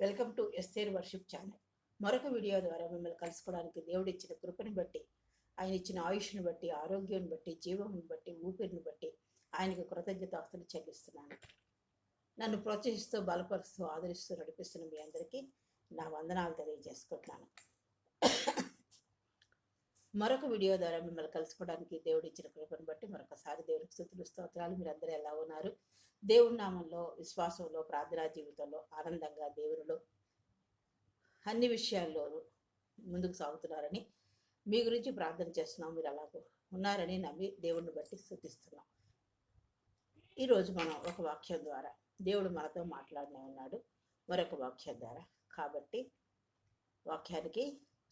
Welcome to Esther worship channel. మరొక video ద్వారా మిమ్మల్ని కలుసుకోవడానికి దేవుడిచ్చిన కృపని బట్టి, ఆయన ఇచ్చిన ఆయుష్ని బట్టి, ఆరోగ్యాన్ని బట్టి, జీవం బట్టి, ఊపిరిని బట్టి ఆయనకు కృతజ్ఞతాస్తులు చెల్లిస్తున్నాను. నన్ను ప్రోత్సహిస్తూ, బలపరుస్తూ, ఆదరిస్తూ నడిపిస్తున్న మీ అందరికీ నా వందనాలు తెలియజేసుకుంటున్నాను. మరొక వీడియో ద్వారా మిమ్మల్ని కలుసుకోవడానికి దేవుడిచ్చిన కృపను బట్టి మరొకసారి దేవుడికి స్తుతులు, స్తోత్రాలు. మీరందరూ ఎలా ఉన్నారు? దేవుడి నామంలో, విశ్వాసంలో, ప్రార్థనా జీవితంలో, ఆనందంగా దేవునిలో అన్ని విషయాల్లో ముందుకు సాగుతున్నారని, మీ గురించి ప్రార్థన చేస్తున్నాం. మీరు అలాగ ఉన్నారని నమ్మి దేవుడిని బట్టి స్తుతిస్తున్నాం. ఈరోజు మనం ఒక వాక్యం ద్వారా దేవుడు మనతో మాట్లాడినే ఉన్నాడు, మరొక వాక్యం ద్వారా. కాబట్టి వాక్యానికి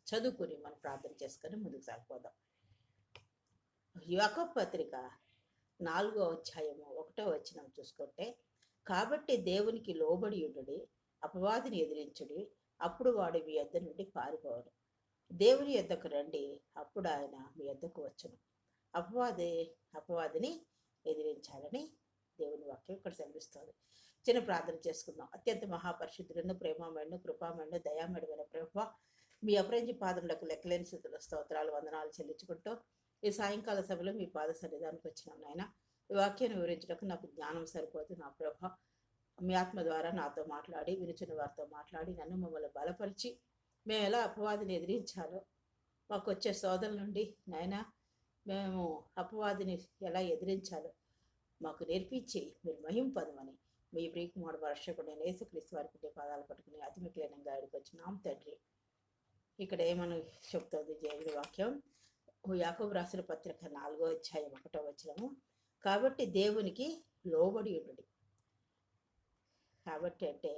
చదువుకుని మనం ప్రార్థన చేసుకొని ముందుకు సాగిపోదాం. యాకోబు పత్రిక 4వ అధ్యాయము 1వ వచనం చూసుకుంటే, కాబట్టి దేవునికి లోబడి ఉండుడి, అపవాదిని ఎదిరించుడి, అప్పుడు వాడు మీ యొద్ద నుండి పారిపోవడు. దేవుని యొద్దకు రండి, అప్పుడు ఆయన మీ యొద్దకు వచ్చును. అపవాదిని ఎదిరించాలని దేవుని వాక్యం ఇక్కడ సెలవిస్తుంది. చిన్న ప్రార్థన చేసుకుందాం. అత్యంత మహాపరిశుద్ధులను, ప్రేమమేను, కృపామేను, దయామేడమైన ప్రభువా, మీ అపరంజి పాదములకు లెక్కలేని స్థితుల స్తోత్రాలు, వందనాలు చెల్లించుకుంటూ ఈ సాయంకాల సభలో మీ పాద సన్నిధానికి వచ్చినాం నాయన. ఈ వాక్యాన్ని వివరించడానికి నాకు జ్ఞానం సరిపోదు నా ప్రభ. మీ ఆత్మ ద్వారా నాతో మాట్లాడి, వినుచున్న వారితో మాట్లాడి, నన్ను మమ్మల్ని బలపరిచి మేము ఎలా అపవాదిని ఎదిరించాలో, మాకు వచ్చే సోదరుల నుండి నాయన మేము అపవాదిని ఎలా ఎదిరించాలో మాకు నేర్పించి మీరు మహింపదమని మీ ప్రియకుమారుడు వర్షకుడు యేసుక్రీస్తు వారికి పాదాలు పట్టుకుని అతి మిక్కిలంగా ఆడికి వచ్చినాం తండ్రి. ఇక్కడ ఏమని చెప్తుంది దేవుని వాక్యం? యాకోబు రాసిన పత్రిక 4వ అధ్యాయం 1వ వచనము, కాబట్టి దేవునికి లోబడి ఉండుడి. కాబట్టి అంటే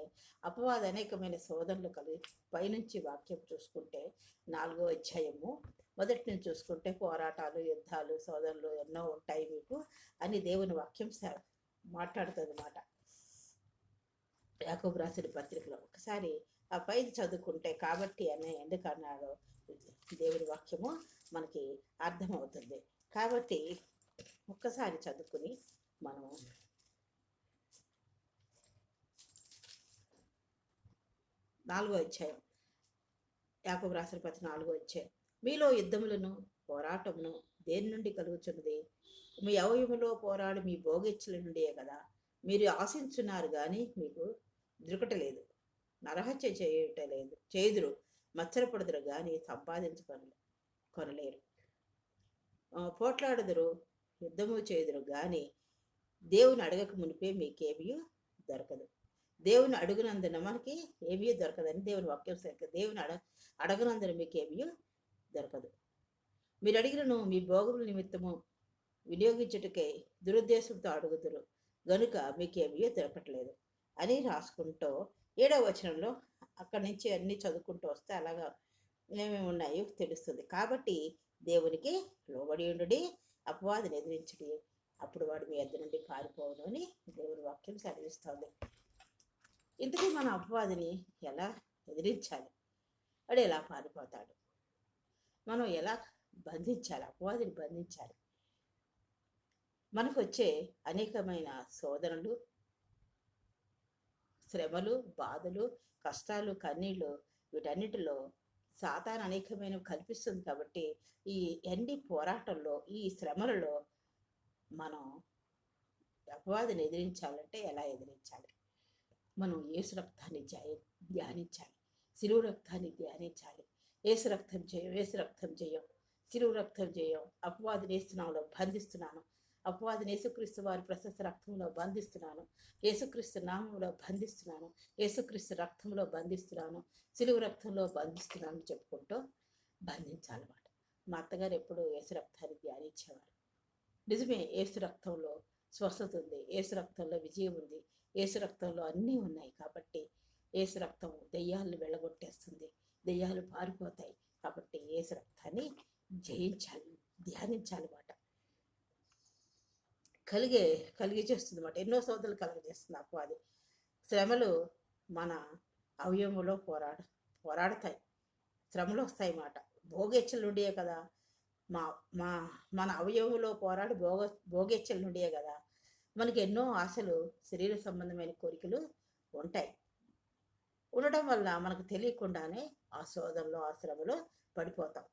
అపవాద అనేకమైన శోధనలు కలిగి పైనుంచి వాక్యం చూసుకుంటే 4వ అధ్యాయము మొదటి నుంచి చూసుకుంటే పోరాటాలు, యుద్ధాలు, శోధనలు ఎన్నో ఉంటాయి మీకు అని దేవుని వాక్యం మాట్లాడుతుంది అన్నమాట. యాకోబు రాసిన పత్రికలో ఒకసారి ఆ పైది చదువుకుంటే, కాబట్టి అనే ఎందుకన్నాడో దేవుని వాక్యము మనకి అర్థమవుతుంది. కాబట్టి ఒక్కసారి చదువుకుని మనం 4వ అధ్యాయం యాకోబు రాసిన పత్రిక 4వ అధ్యాయం, మీలో యుద్ధములను పోరాటమును దేని నుండి కలుగుచున్నది? మీ అవయములో పోరాడు మీ భోగిచ్చల నుండియే కదా. మీరు ఆశించున్నారు కానీ మీకు దొరకటలేదు, నరహత్య చేయుదురు, మత్సరపడుదురు కానీ కొనలేరు, పోట్లాడుదురు, యుద్ధము చేయుదురు కానీ దేవుని అడగక మునిపే మీకేమీ దొరకదు. దేవుని అడుగునందున మనకి ఏమీ దొరకదని దేవుని వాక్యం సరిగ్గా. దేవుని అడగనందున మీకేమీ దొరకదు. మీరు అడిగినను మీ భోగముల నిమిత్తము వినియోగించుటకై దురుద్దేశంతో అడుగుదురు గనుక మీకేమీ దొరకట్లేదు అని రాసుకుంటూ 7వ వచనంలో అక్కడి నుంచి అన్నీ చదువుకుంటూ వస్తే అలాగా ఏమేమి ఉన్నాయో తెలుస్తుంది. కాబట్టి దేవునికి లోబడి ఉండుడి, అపవాదిని ఎదిరించుడి, అప్పుడు వాడు మీ యొద్ద నుండి పారిపోవడం అని దేవుని వాక్యం సెలవిస్తుంది. ఇంతకీ మన అపవాదిని ఎలా ఎదిరించాలి? వాడు ఎలా పారిపోతాడు? మనం ఎలా బంధించాలి? అపవాదిని బంధించాలి. మనకు వచ్చే అనేకమైన శోధనలు, శ్రమలు, బాధలు, కష్టాలు, కన్నీళ్ళు, వీటన్నిటిలో సాతాను అనేకమైన కల్పిస్తుంది. కాబట్టి ఈ ఎన్ని పోరాటంలో, ఈ శ్రమలలో మనం అపవాదిని ఎదిరించాలంటే ఎలా ఎదిరించాలి? మనం యేసు రక్తాన్ని ధ్యానించాలి, సిలువ రక్తాన్ని ధ్యానించాలి. యేసు రక్తం చేయం, యేసు రక్తం చేయం, సిలువ రక్తం చేయం. అపవాదిని యేసునామములో బంధిస్తున్నాను, అపవాదిని యేసుక్రీస్తు వారి ప్రశస్త రక్తంలో బంధిస్తున్నాను, యేసుక్రీస్తు నామంలో బంధిస్తున్నాను, యేసుక్రీస్తు రక్తంలో బంధిస్తున్నాను, సిలువ రక్తంలో బంధిస్తున్నాను చెప్పుకుంటూ బంధించాలన్నమాట. మా అత్తగారు ఎప్పుడు యేసు రక్తాన్ని ధ్యానించేవారు. నిజమే, యేసు రక్తంలో స్వస్థత ఉంది, యేసు రక్తంలో విజయం ఉంది, యేసు రక్తంలో అన్నీ ఉన్నాయి. కాబట్టి యేసు రక్తం దెయ్యాలను వెళ్ళగొట్టేస్తుంది, దెయ్యాలు పారిపోతాయి. కాబట్టి యేసు రక్తాన్ని జయించాలి, ధ్యానించాలన్నమాట. కలిగి చేస్తుంది అన్నమాట. ఎన్నో శోధనలు కలుగజేస్తుంది అపవాది. శ్రమలు మన అవయవంలో పోరాడతాయి, శ్రమలు వస్తాయి అన్నమాట. భోగేచ్చల నుండియే కదా మన అవయవంలో పోరాడు భోగేచ్చల నుండియే కదా మనకి ఎన్నో ఆశలు, శరీర సంబంధమైన కోరికలు ఉంటాయి. ఉండడం ఉండడం వల్ల మనకు తెలియకుండానే ఆ శోధనలో ఆ శ్రమలో పడిపోతాం.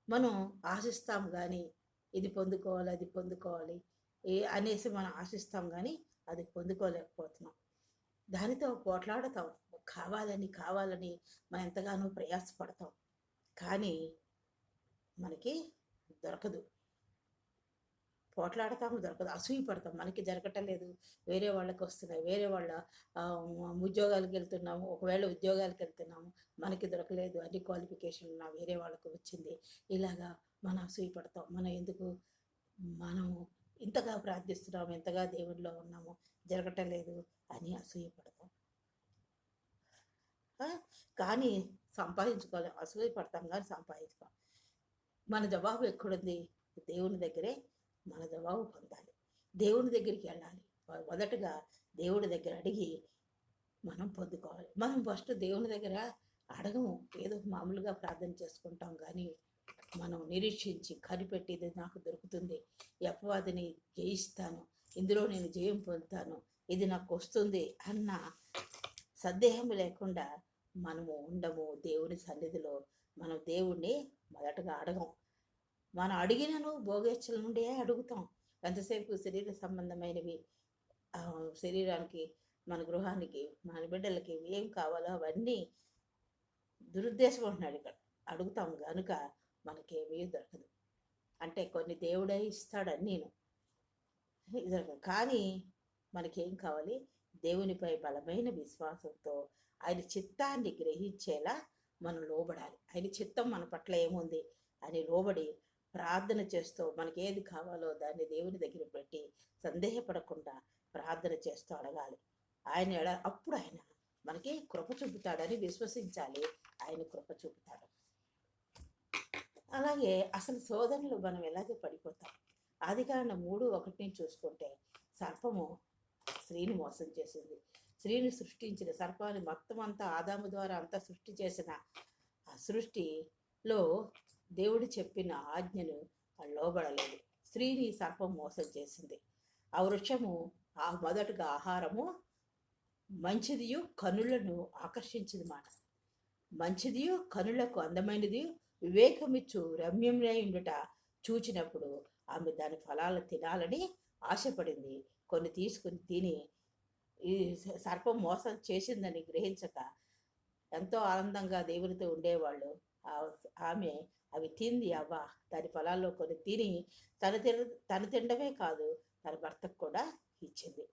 మనం ఆశిస్తాం కానీ ఇది పొందుకోవాలి అది పొందుకోవాలి అనేసి మనం ఆశిస్తాం కానీ అది పొందుకోలేకపోతున్నాం. దానితో పోట్లాడతాం, కావాలని కావాలని మనం ఎంతగానో ప్రయాసపడతాం, కానీ మనకి దొరకదు. పోట్లాడతాము, దొరకదు. అసూయ పడతాం, మనకి జరగటం లేదు, వేరే వాళ్ళకి వస్తున్నాయి, వేరే వాళ్ళ ఉద్యోగాలకు వెళ్తున్నాము, ఒకవేళ ఉద్యోగాలకు వెళ్తున్నాము మనకి దొరకలేదు, అన్ని క్వాలిఫికేషన్ ఉన్నా వేరే వాళ్ళకు వచ్చింది. ఇలాగా మనం అసూయ పడతాం. మనం ఇంతగా ప్రార్థిస్తున్నాము, ఎంతగా దేవుల్లో ఉన్నాము, జరగటం లేదు అని అసూయ పడతాం. కానీ సంపాదించుకోవాలి, అసూయ పడతాం కానీ సంపాదించుకోవాలి. మన జవాబు ఎక్కడుంది? దేవుని దగ్గరే మన జవాబు పొందాలి. దేవుని దగ్గరికి వెళ్ళాలి. మొదటగా దేవుడి దగ్గర అడిగి మనం పొందుకోవాలి. మనం ఫస్ట్ దేవుని దగ్గర అడగము, ఏదో మామూలుగా ప్రార్థన చేసుకుంటాం, కానీ మనం నిరీక్షించి కనిపెట్టి ఇది నాకు దొరుకుతుంది, ఈ అపవాదిని జయిస్తాను, ఇందులో నేను జయం పొందుతాను, ఇది నాకు వస్తుంది అన్న సందేహం లేకుండా మనము ఉండము. దేవుని సన్నిధిలో మనం దేవుణ్ణి మొదటగా అడగం. మనం అడిగినను భోగేచ్ఛల నుండే అడుగుతాం. ఎంతసేపు శరీర సంబంధమైనవి, శరీరానికి, మన గృహానికి, మన బిడ్డలకి ఏం కావాలో అవన్నీ దురుద్దేశం ఉంటున్నాడు ఇక్కడ అడుగుతాం కనుక మనకేమీ దొరకదు. అంటే కొన్ని దేవుడే ఇస్తాడని నేను కానీ మనకేం కావాలి? దేవునిపై బలమైన విశ్వాసంతో ఆయన చిత్తాన్ని గ్రహించేలా మనం లోబడాలి. ఆయన చిత్తం మన పట్ల ఏముంది అని లోబడి ప్రార్థన చేస్తూ మనకి ఏది కావాలో దాన్ని దేవుని దగ్గర పెట్టి సందేహపడకుండా ప్రార్థన చేస్తూ అడగాలి. అప్పుడు ఆయన మనకి కృప చూపుతాడని విశ్వసించాలి. ఆయన కృప చూపుతాడు. అలాగే అసలు శోధనలు మనం ఎలాగే పడిపోతాం. ఆదికాండం 3:1 చూసుకుంటే సర్పము స్త్రీని మోసం చేసింది. స్త్రీని సృష్టించిన సర్పాన్ని మొత్తం అంతా ఆదాము ద్వారా అంతా సృష్టి చేసిన ఆ సృష్టిలో దేవుడు చెప్పిన ఆజ్ఞను లోబడలేదు. స్త్రీని సర్పం మోసం చేసింది. ఆ వృక్షము మొదటగా ఆహారము మంచిదియు కనులను ఆకర్షించింది మాట. మంచిదియు కనులకు అందమైనది వివేకమిచ్చు రమ్యమై ఉండుట చూచినప్పుడు ఆమె దాని ఫలాలు తినాలని ఆశపడింది. కొన్ని తీసుకుని తిని ఈ సర్పం మోసం చేసిందని గ్రహించక ఎంతో ఆనందంగా దేవునితో ఉండేవాళ్ళు. ఆమె అవి తింది. దాని ఫలాల్లో కొన్ని తిని తను తినడమే కాదు, తన భర్తకు కూడా ఇచ్చింది.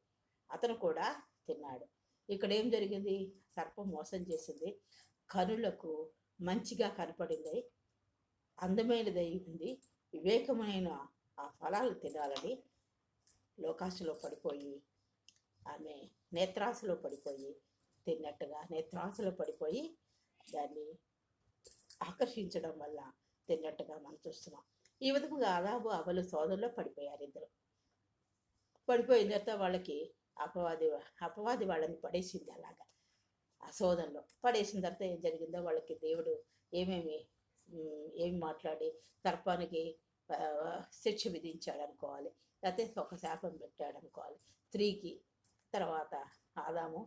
అతను కూడా తిన్నాడు. ఇక్కడ ఏం జరిగింది? సర్పం మోసం చేసింది. కనులకు మంచిగా కనపడింది, అందమైనదై ఉంది, వివేకమైన ఆ ఫలాలు తినాలని లోకాశలో పడిపోయి ఆమె నేత్రాశలో పడిపోయి తిన్నట్టుగా నేత్రాశలో పడిపోయి దాన్ని ఆకర్షించడం వల్ల తిన్నట్టుగా మనం చూస్తున్నాం. ఈ విధంగా ఆదాము అవలు సోదరులో పడిపోయారు. ఇద్దరు పడిపోయిన తర్వాత వాళ్ళకి అపవాది వాళ్ళని పడేసింది. అలాగా ఆ సోదరులో పడేసిన తర్వాత ఏం జరిగిందో వాళ్ళకి దేవుడు ఏమి మాట్లాడి సర్పానికి శిక్ష విధించాడు అనుకోవాలి, లేకపోతే ఒక శాపం పెట్టాడు అనుకోవాలి స్త్రీకి. తర్వాత ఆదాము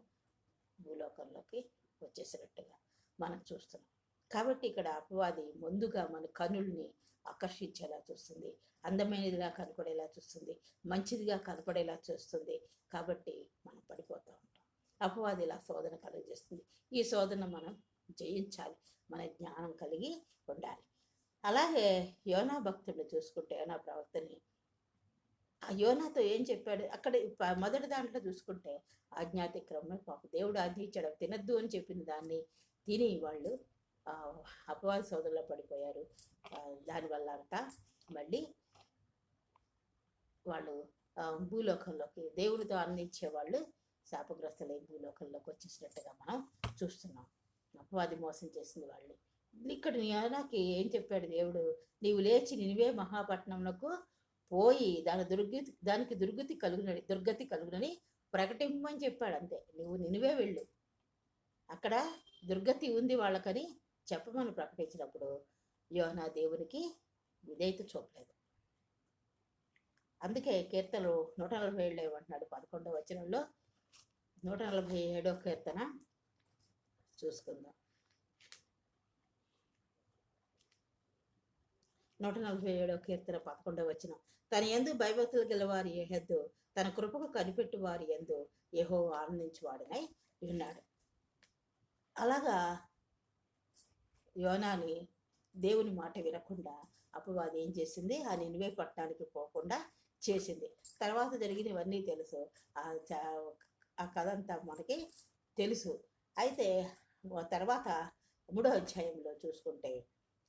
భూలోకంలోకి వచ్చేసినట్టుగా మనం చూస్తున్నాం. కాబట్టి ఇక్కడ అపవాది ముందుగా మన కనుల్ని ఆకర్షించేలా చూస్తుంది, అందమైనదిగా కనపడేలా చూస్తుంది, మంచిదిగా కనపడేలా చూస్తుంది. కాబట్టి మనం పడిపోతూ ఉంటాం. అపవాది ఇలా శోధన కలుగజేస్తుంది. ఈ శోధన మనం జయించాలి, మన జ్ఞానం కలిగి ఉండాలి. అలాగే యోనా భక్తుడిని చూసుకుంటే, యోనా ప్రవక్తని, ఆ యోనాతో ఏం చెప్పాడు? అక్కడ మొదటి దాంట్లో చూసుకుంటే ఆజ్ఞాతిక్రమమే పాపం. దేవుడు ఆజ్ఞించడం తినద్దు అని చెప్పిన దాన్ని తిని వాళ్ళు అపవాద సోదరులో పడిపోయారు. దానివల్ల అంతా మళ్ళీ వాళ్ళు భూలోకంలోకి, దేవుడితో అందించే వాళ్ళు శాపగ్రస్తులై భూలోకంలోకి వచ్చేసినట్టుగా మనం చూస్తున్నాం. అపవాది మోసం చేసింది వాళ్ళు. ఇక్కడ యోనాకి ఏం చెప్పాడు దేవుడు? నీవు లేచి నినివే మహాపట్నంలోకి పోయి దానికి దుర్గతి కలుగునని ప్రకటింపని చెప్పాడు. అంతే. నువ్వు నినివే వెళ్ళు, అక్కడ దుర్గతి ఉంది వాళ్ళకని చెప్పమని ప్రకటించినప్పుడు యోనా దేవునికి విధేయత చూపలేదు. అందుకే కీర్తనలు 147 ఏమంటున్నాడు? 11వ వచనంలో 147వ కీర్తన చూసుకుందాం. 147 కీర్తన 11 వచనం. తన యందు భయభక్తులు గలవారి యందు, తన కృపకు కనిపెట్టు వారి యందు యెహోవా ఆనందించువాడనై ఉన్నాడు. అలాగా యోనాని దేవుని మాట వినకుండా అపవాది ఏం చేసింది? ఆ నినివే పట్టణానికి పోకుండా చేసింది. తర్వాత జరిగినవన్నీ తెలుసు. ఆ కథ అంతా మనకి తెలుసు. అయితే తర్వాత 3వ అధ్యాయంలో చూసుకుంటే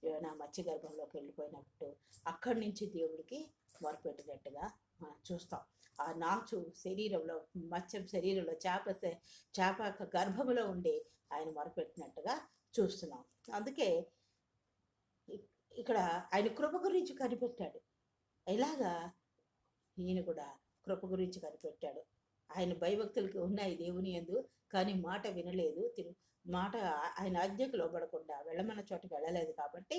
యోనా మత్స్య గర్భంలోకి వెళ్ళిపోయినట్టు అక్కడి నుంచి దేవుడికి మొరపెట్టినట్టుగా మనం చూస్తాం. ఆ నాచు శరీరంలో, మత్స్యం శరీరంలో, చేప గర్భంలో ఉండి ఆయన మొరపెట్టినట్టుగా చూస్తున్నాం. అందుకే ఇక్కడ ఆయన కృప గురించి కనిపెట్టాడు. ఇలాగా ఈయన కూడా కృప గురించి కనిపెట్టాడు. ఆయన భయభక్తులకి ఉన్నాయి దేవుని యందు, కానీ మాట వినలేదు. మాట ఆయన ఆజ్ఞకు లోబడకుండా వెళ్ళమన్న చోటకి వెళ్ళలేదు కాబట్టి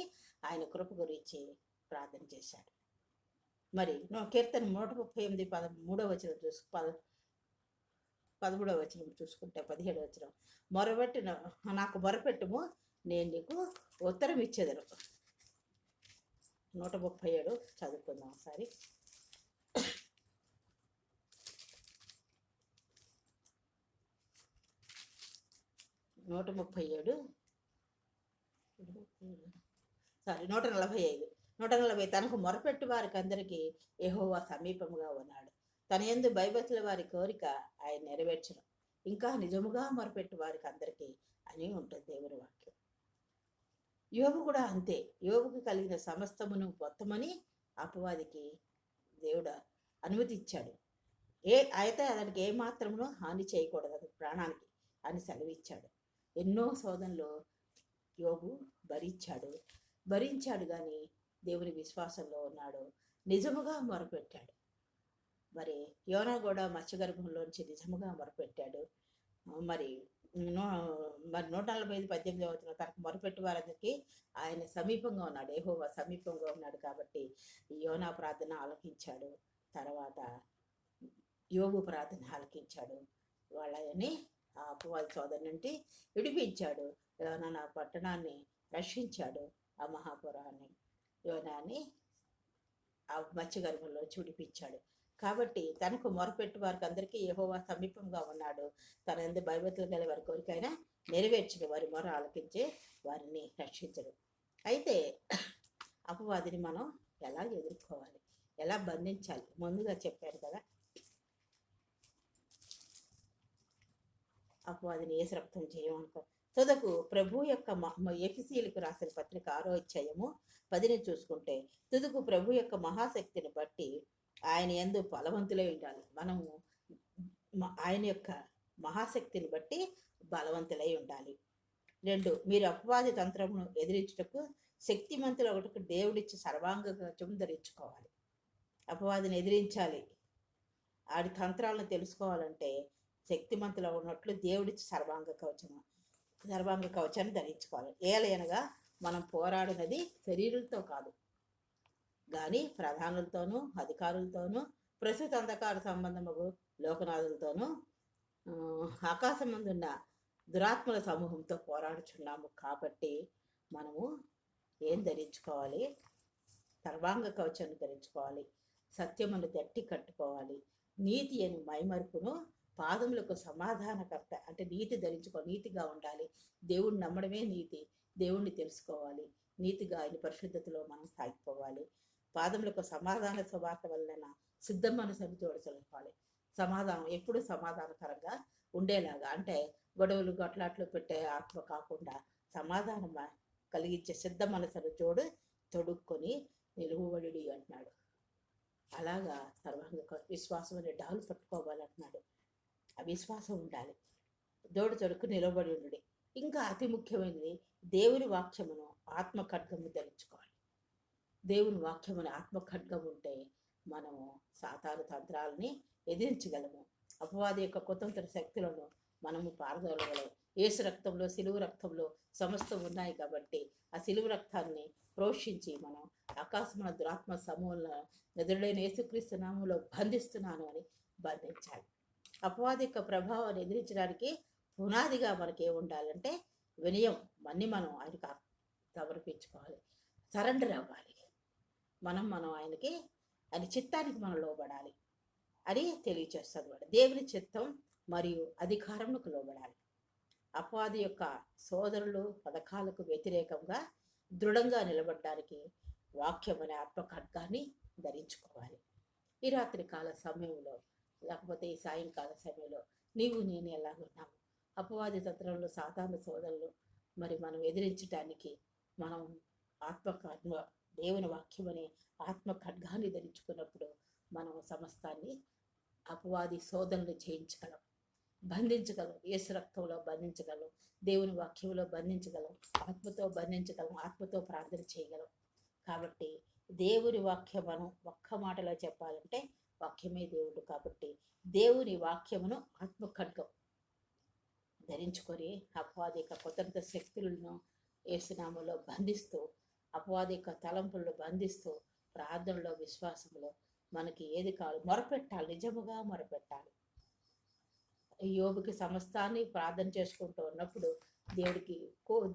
ఆయన కృప గురించి ప్రార్థన చేశాడు. మరి కీర్తన 138 13వ వచనం 13వ వచనం చూసుకుంటే 17వ వచనం. నాకు మొరపెట్టుము, నేను నీకు ఉత్తరం ఇచ్చేదను. 137 చదువుకుందాం ఒకసారి. నూట 140 తనకు మొరపెట్టు వారికి అందరికీ యెహోవా సమీపముగా ఉన్నాడు. తన యందు భయభక్తుల వారి కోరిక ఆయన నెరవేర్చను. ఇంకా నిజముగా మొరపెట్టు వారికి అందరికీ అని ఉంటుంది దేవుని వాక్యం. యోబు కూడా అంతే. యోబుకు కలిగిన సమస్తమును మొత్తమని అపవాదికి దేవుడు అనుమతి ఇచ్చాడు. అయితే అతనికి ఏమాత్రమునో హాని చేయకూడదు, అది ప్రాణానికి అని సెలవిచ్చాడు. ఎన్నో శోధనలు యోబు భరించాడు కానీ దేవుని విశ్వాసంలో ఉన్నాడు, నిజముగా మొరపెట్టాడు. మరి యోనా కూడా మత్స్యగర్భంలోంచి నిజముగా మొరపెట్టాడు. మరి 145:18 అవుతున్న తనకు మొరపెట్టు వారందరికీ ఆయన సమీపంగా ఉన్నాడు, యెహోవా సమీపంగా ఉన్నాడు కాబట్టి యోనా ప్రార్థన ఆలకించాడు. తర్వాత యోబు ప్రార్థన ఆలకించాడు. వాళ్ళని ఆ అపవాది సోదరు నుండి విడిపించాడు. యోనా పట్టణాన్ని రక్షించాడు. ఆ మహాపురాన్ని యోనాని ఆ మత్స్యగర్భంలో విడిపించాడు. కాబట్టి తనకు మొరపెట్టు వారికి అందరికీ యెహోవా సమీపంగా ఉన్నాడు. తన యందు భయభక్తులు గల వారి కోరికైనా నెరవేర్చడు, వారి మొర ఆలకించే వారిని రక్షించడు. అయితే అపవాదిని మనం ఎలా ఎదుర్కోవాలి, ఎలా బంధించాలి ముందుగా చెప్పారు కదా. అపవాదిని ఏ రక్తం చేయమనుకో. తుదకు ప్రభు యొక్క ఎఫెసీయులకు రాసిన పత్రిక 6వ అధ్యాయము 10 చూసుకుంటే, తుదకు ప్రభు యొక్క మహాశక్తిని బట్టి ఆయన యందు బలవంతులై ఉండాలి. మనము ఆయన యొక్క మహాశక్తిని బట్టి బలవంతులై ఉండాలి. 2, మీరు అపవాది తంత్రమును ఎదిరించుటకు శక్తిమంతులు ఒకటికి దేవుడిచ్చి సర్వాంగ కవచం ధరించుకోవాలి. అపవాదిని ఎదిరించాలి, ఆడి తంత్రాలను తెలుసుకోవాలంటే శక్తిమంతులు ఉన్నట్లు దేవుడిచ్చి సర్వాంగ కవచాన్ని ధరించుకోవాలి. ఏలయనగా మనం పోరాడినది శరీరులతో కాదు, కానీ ప్రధానులతోనూ అధికారులతోనూ ప్రస్తుత అంధకార సంబంధము లోకనాథులతోనూ ఆకాశం ముందున్న దురాత్మల సమూహంతో పోరాడుచున్నాము. కాబట్టి మనము ఏం ధరించుకోవాలి? సర్వాంగ కవచాన్ని ధరించుకోవాలి, సత్యమును గట్టి కట్టుకోవాలి, నీతి అని మైమరుపును, పాదములకు సమాధానకర్త అంటే నీతి నీతిగా ఉండాలి. దేవుణ్ణి నమ్మడమే నీతి, దేవుణ్ణి తెలుసుకోవాలి, నీతిగా ఆయన పరిశుద్ధతలో మనం సాగిపోవాలి. పాదములకు సమాధాన సువార్త వలన సిద్ధ మనసును జోడించుకోవాలి. సమాధానం ఎప్పుడు సమాధానకరంగా ఉండేలాగా, అంటే గొడవలు గట్లాట్లు పెట్టే ఆత్మ కాకుండా సమాధానం కలిగించే సిద్ధ మనసును తొడుక్కొని నిలువబడి అంటున్నాడు. అలాగా సర్వాంగ విశ్వాసం అనే డాలు పట్టుకోవాలంటున్నాడు. ఆ విశ్వాసం ఉండాలి, దోడు తొడుకు నిలబడి ఉండి. ఇంకా అతి ముఖ్యమైనది దేవుని వాక్యమును ఆత్మ ఖడ్గము ధరించుకోవాలి. దేవుని వాక్యమును ఆత్మ ఖడ్గం ఉంటే మనము సాతాను తంత్రాలని ఎదిరించగలము. అపవాది యొక్క కుతంత్ర శక్తులను మనము పారదోలగలము. యేసు రక్తంలో, సిలువు రక్తంలో సమస్తం ఉన్నాయి కాబట్టి ఆ సిలువు రక్తాన్ని ప్రోషించి మనం ఆకాశమున దురాత్మ సమూహంలో ఎదురుడైన యేసుక్రీస్తు నామములో బంధిస్తున్నాను అని బంధించాలి. అపవాది యొక్క ప్రభావాన్ని ఎదిరించడానికి పునాదిగా మనకి ఏముండాలంటే వినయం అన్నీ మనం ఆయనకు సమర్పించుకోవాలి, సరెండర్ అవ్వాలి. మనం ఆయనకి, ఆయన చిత్తానికి మనం లోబడాలి అని తెలియచేస్తుంది వాడు. దేవుని చిత్తం మరియు అధికారములకు లోబడాలి. అపవాది యొక్క సోదరులు పథకాలకు వ్యతిరేకంగా దృఢంగా నిలబడడానికి వాక్యం అనే ఆత్మఖడ్గాన్ని ధరించుకోవాలి. ఈ రాత్రి కాల సమయంలో లేకపోతే ఈ సాయంకాల సమయంలో నేను ఎలాగున్నాము? అపవాది తంత్రంలో సాతాను సోదరులు మరి మనం ఎదిరించడానికి మనం ఆత్మఖడ్గ దేవుని వాక్యం అనే ఆత్మఖడ్గాన్ని ధరించుకున్నప్పుడు మనం సమస్తాన్ని అపవాది సోదరులు జయించగలం, బంధించగలం. యేసు రక్తంలో బంధించగలం, దేవుని వాక్యంలో బంధించగలం, ఆత్మతో బంధించగలం, ఆత్మతో ప్రార్థన చేయగలం. కాబట్టి దేవుని వాక్యం మనం ఒక్క మాటలో చెప్పాలంటే వాక్యమే దేవుడు. కాబట్టి దేవుని వాక్యమును ఆత్మఖడ్గం ధరించుకొని అపవాదిక కుతంత్ర శక్తులను యేసునామములో బంధిస్తూ, అపవాదిక తలంపులను బంధిస్తూ, ప్రార్థనలో విశ్వాసంలో మనకి ఏది కావాలి మొరపెట్టాలి, నిజముగా మొరపెట్టాలి. యోబుకి సమస్తాన్ని ప్రార్థన చేసుకుంటూ ఉన్నప్పుడు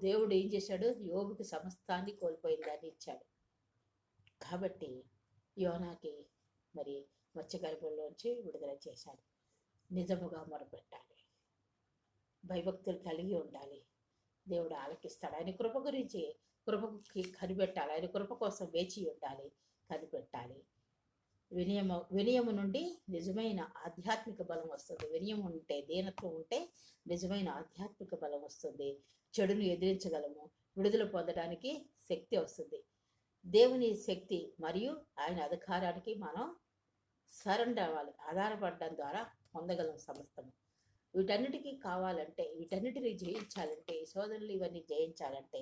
దేవుడు ఏం చేశాడు? యోబుకి సమస్తాన్ని కోల్పోయిందని ఇచ్చాడు. కాబట్టి యోనాకి మరి మత్స్యగర్భంలోంచి విడుదల చేశాడు. నిజముగా మొరపెట్టాలి, భయభక్తులు కలిగి ఉండాలి. దేవుడు ఆలకిస్తాడు. ఆయన కృప గురించి కృపకి కనిపెట్టాలి, ఆయన కృప కోసం వేచి ఉండాలి, కనిపెట్టాలి. వినయము నుండి నిజమైన ఆధ్యాత్మిక బలం వస్తుంది. వినయం ఉంటే, దీనత్వం ఉంటే నిజమైన ఆధ్యాత్మిక బలం వస్తుంది. చెడును ఎదిరించగలము, విడుదల పొందడానికి శక్తి వస్తుంది. దేవుని శక్తి మరియు ఆయన అధికారానికి మనం సరెండర్ అవ్వాలి. ఆధారపడడం ద్వారా పొందగలం సమస్తము. వీటన్నిటికీ కావాలంటే, వీటన్నిటిని జయించాలంటే, ఈ సోదరులు ఇవన్నీ జయించాలంటే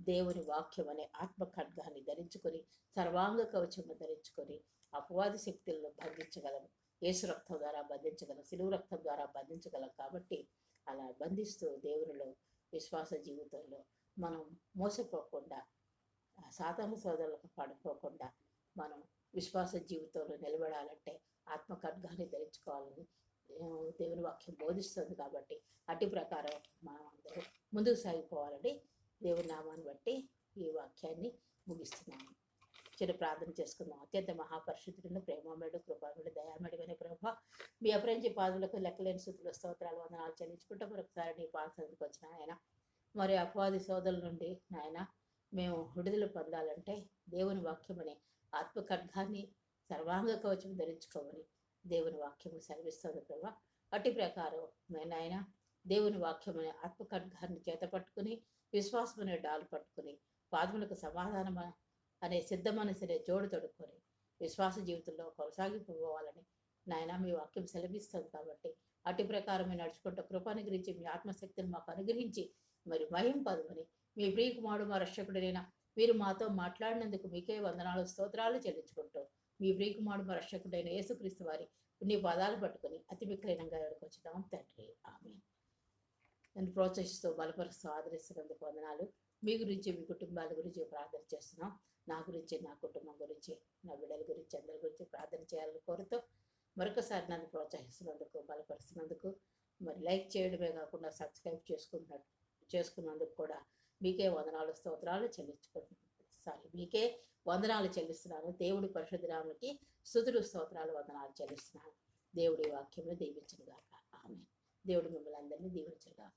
దేవుని వాక్యం అనే ఆత్మఖడ్గాన్ని ధరించుకొని, సర్వాంగ కవచము ధరించుకొని అపవాది శక్తులను బంధించగలము. యేసు రక్తం ద్వారా బంధించగలం, సిలువ రక్తం ద్వారా బంధించగలం. కాబట్టి అలా బంధిస్తూ దేవునిలో విశ్వాస జీవితంలో మనం మోసపోకుండా, సాతాను సోదరులకు పడిపోకుండా మనం విశ్వాస జీవితంలో నిలబడాలంటే ఆత్మఖడ్గాన్ని ధరించుకోవాలని దేవుని వాక్యం బోధిస్తుంది. కాబట్టి అట్టి ప్రకారం మనం అందరూ ముందుకు సాగిపోవాలని దేవుని నామాన్ని బట్టి ఈ వాక్యాన్ని ముగిస్తున్నాము. చిన్న ప్రార్థన చేసుకుందాం. అత్యంత మహాపరిశుద్ధులను, ప్రేమమేడు, కృపామేడు, దయామేడుగానే ప్రభావ మీ అపరించి పాదులకు లెక్కలేని స్థుతులు, స్తోత్రాలు, వందనాలు చెల్లించుకుంటూ మరొకసారి నీ పాదసన్నిధికి వచ్చిన ఆయన మరి అపవాది సోదరుల నుండి నాయన మేము విడుదల పొందాలంటే దేవుని వాక్యం అనే ఆత్మఖడ్గాన్ని సర్వాంగ కవచం ధరించుకోమని దేవుని వాక్యము సెలవిస్తుంది ప్రభా. అట్టి ప్రకారం నాయన దేవుని వాక్యం అనే ఆత్మఖడ్గాన్ని చేత పట్టుకుని, విశ్వాసం అనే డాలు పట్టుకుని, పాదములకు సమాధానం అనే సిద్ధ మనసునే జోడు తొడుక్కొని విశ్వాస జీవితంలో కొనసాగిపోవాలని నాయన మీ వాక్యం సెలవిస్తుంది. కాబట్టి అట్టి ప్రకారం మేము నడుచుకుంటూ కృపను గురించి మీ ఆత్మశక్తిని మాకు అనుగ్రహించి మరి మహింపదమని మీ ప్రియకుమారుడు మా రక్షకుడైన మీరు మాతో మాట్లాడినందుకు మీకే వందనాలు, స్తోత్రాలు చెల్లించుకుంటూ మీ ప్రియకుమారుడు మా రక్షకుడైన యేసుక్రీస్తు వారి పుణ్య పాదాలు పట్టుకుని అతి మిక్కిలినంగా వచ్చుతాం తండ్రి. ఆమేన్. నన్ను ప్రోత్సహిస్తూ బలపరుస్తూ ఆదరిస్తున్నందుకు వందనాలు. మీ గురించి, మీ కుటుంబాల గురించి ప్రార్థన చేస్తున్నాం. నా గురించి, నా కుటుంబం గురించి, నా బిడ్డల గురించి, అందరి గురించి ప్రార్థన చేయాలని కోరుతూ మరొకసారి నన్ను ప్రోత్సహిస్తున్నందుకు, బలపరుస్తున్నందుకు, మరి లైక్ చేయడమే కాకుండా సబ్స్క్రైబ్ చేసుకున్నందుకు కూడా మీకే వందనాలు, స్తోత్రాలు మీకే వందనాలు చెల్లిస్తున్నాను. దేవుడి పరిశుద్ధ నామముకి స్తుతులు, స్తోత్రాలు, వందనాలు చెల్లిస్తున్నాను. దేవుడి వాక్యమును దీవించును గాక. ఆమేన్. దేవుడు మిమ్మల్ని అందరినీ దీవించును గాక.